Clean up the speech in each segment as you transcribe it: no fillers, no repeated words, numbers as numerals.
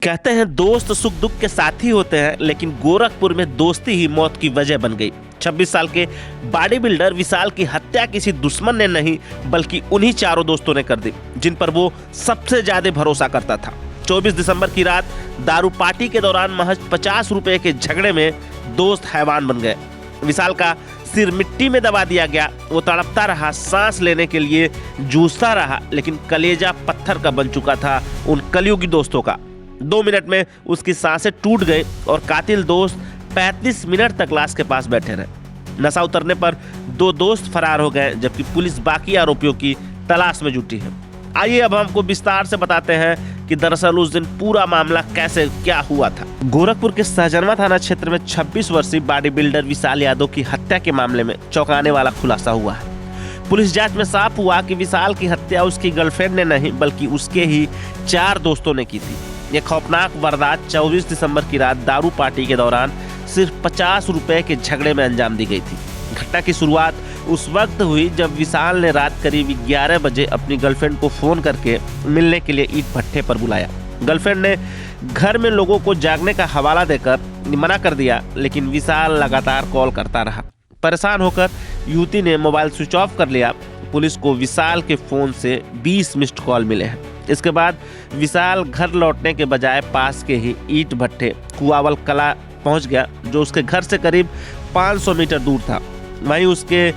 कहते हैं दोस्त सुख दुख के साथी होते हैं, लेकिन गोरखपुर में दोस्ती ही मौत की वजह बन गई। 26 साल के बॉडी बिल्डर विशाल की हत्या किसी दुश्मन ने नहीं बल्कि उन्हीं चारों दोस्तों ने कर दी जिन पर वो सबसे ज्यादा भरोसा करता था। 24 दिसंबर की रात दारू पार्टी के दौरान महज 50 रुपए के झगड़े में दोस्त हैवान बन गए। विशाल का सिर मिट्टी में दबा दिया गया। वो तड़पता रहा, सांस लेने के लिए जूझता रहा, लेकिन कलेजा पत्थर का बन चुका था उन कलयुगी दोस्तों का। 2 मिनट में उसकी सांसें टूट गई और कातिल दोस्त 35 मिनट तक लाश के पास बैठे रहे। नशा उतरने पर 2 दोस्त फरार हो गए, जबकि पुलिस बाकी आरोपियों की तलाश में जुटी है। आइए अब हमको विस्तार से बताते हैं कि दरअसल उस दिन पूरा मामला कैसे क्या हुआ था। गोरखपुर के सहजनवा थाना क्षेत्र में 26 वर्षीय बॉडी बिल्डर विशाल यादव की हत्या के मामले में चौंकाने वाला खुलासा हुआ है। पुलिस जांच में साफ हुआ कि विशाल की हत्या उसकी गर्लफ्रेंड ने नहीं बल्कि उसके ही 4 दोस्तों ने की थी। ये खौफनाक वारदात 24 दिसंबर की रात दारू पार्टी के दौरान सिर्फ 50 रुपए के झगड़े में अंजाम दी गई थी। घटना की शुरुआत उस वक्त हुई जब विशाल ने रात करीब 11 बजे अपनी गर्लफ्रेंड को फोन करके मिलने के लिए ईंट भट्ठे पर बुलाया। गर्लफ्रेंड ने घर में लोगों को जागने का हवाला देकर मना कर दिया, लेकिन विशाल लगातार कॉल करता रहा। परेशान होकर युवती ने मोबाइल स्विच ऑफ कर लिया। पुलिस को विशाल के फोन से 20 मिस्ड कॉल मिले हैं। इसके बाद विशाल घर लौटने के बजाय पास के ही ईंट भट्ठे कुआवल कला पहुंच गया, जो उसके घर से करीब 500 मीटर दूर था। वहीं उसके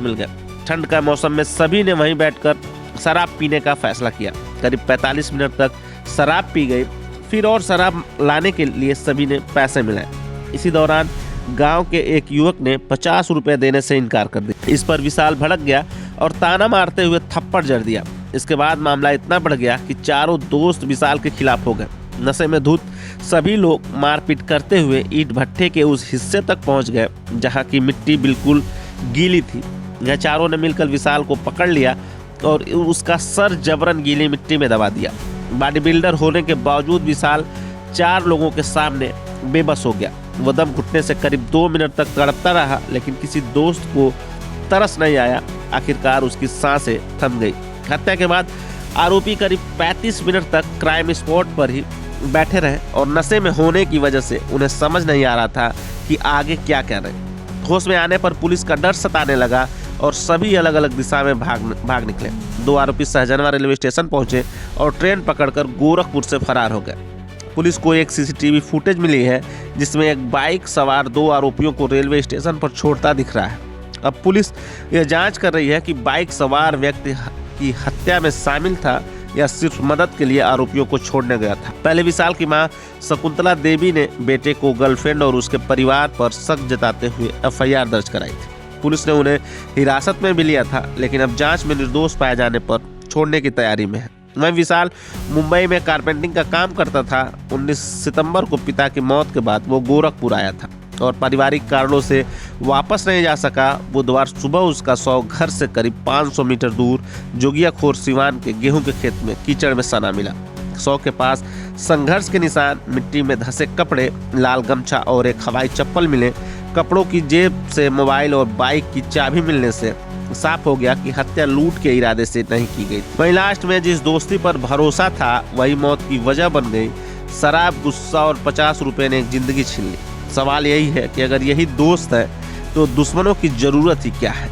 मिल गया। ठंड का मौसम में सभी ने वहीं बैठकर शराब पीने का फैसला किया। करीब 45 मिनट तक शराब पी गई, फिर और शराब लाने के लिए सभी ने पैसे मिलाए। इसी दौरान गांव के एक युवक ने 50 रुपए देने से इनकार कर दिया। इस पर विशाल भड़क गया और ताना मारते हुए थप्पड़ जड़ दिया। इसके बाद मामला इतना बढ़ गया कि चारों दोस्त विशाल के खिलाफ हो गए। नशे में धुत सभी लोग मारपीट करते हुए ईंट भट्ठे के उस हिस्से तक पहुंच गए जहां की मिट्टी बिल्कुल गीली थी। यह चारों ने मिलकर विशाल को पकड़ लिया और उसका सर जबरन गीली मिट्टी में दबा दिया। बॉडी बिल्डर होने के बावजूद विशाल 4 लोगों के सामने बेबस हो गया। वो दम घुटने से करीब 2 मिनट तक तड़पता रहा, लेकिन किसी दोस्त को तरस नहीं आया। आखिरकार उसकी सांसें थम गई। हत्या के बाद आरोपी करीब 35 मिनट तक क्राइम स्पॉट पर ही बैठे रहे और नशे में होने की वजह से उन्हें समझ नहीं आ रहा था कि आगे क्या करें। होश में आने पर पुलिस का डर सताने लगा और सभी अलग अलग दिशा में भाग निकले। 2 आरोपी सहजनवा रेलवे स्टेशन पहुंचे और ट्रेन पकड़कर गोरखपुर से फरार हो गए। पुलिस को एक सीसीटीवी फुटेज मिली है जिसमें एक बाइक सवार 2 आरोपियों को रेलवे स्टेशन पर छोड़ता दिख रहा है। अब पुलिस यह जांच कर रही है कि बाइक सवार व्यक्ति की हत्या में शामिल था या सिर्फ मदद के लिए आरोपियों को छोड़ने गया था। पहले विशाल की मां शकुंतला देवी ने बेटे को गर्लफ्रेंड और उसके परिवार पर शक जताते हुए एफआईआर दर्ज कराई थी। पुलिस ने उन्हें हिरासत में भी लिया था, लेकिन अब जांच में निर्दोष पाए जाने पर छोड़ने की तैयारी में है। वहीं विशाल मुंबई में कारपेंटिंग का काम करता था। 19 सितंबर को पिता की मौत के बाद वो गोरखपुर आया था और पारिवारिक कारणों से वापस नहीं जा सका। बुधवार सुबह उसका शव घर से करीब 500 मीटर दूर जोगियाखोर सिवान के गेहूं के खेत में कीचड़ में सना मिला। शव के पास संघर्ष के निशान, मिट्टी में धंसे कपड़े, लाल गमछा और एक हवाई चप्पल मिले। कपड़ों की जेब से मोबाइल और बाइक की चाबी मिलने से साफ हो गया कि हत्या लूट के इरादे से नहीं की गई। वहीं लास्ट में जिस दोस्ती पर भरोसा था वही मौत की वजह बन गई। शराब, गुस्सा और 50 रुपए ने एक जिंदगी छीन ली। सवाल यही है कि अगर यही दोस्त है तो दुश्मनों की जरूरत ही क्या है।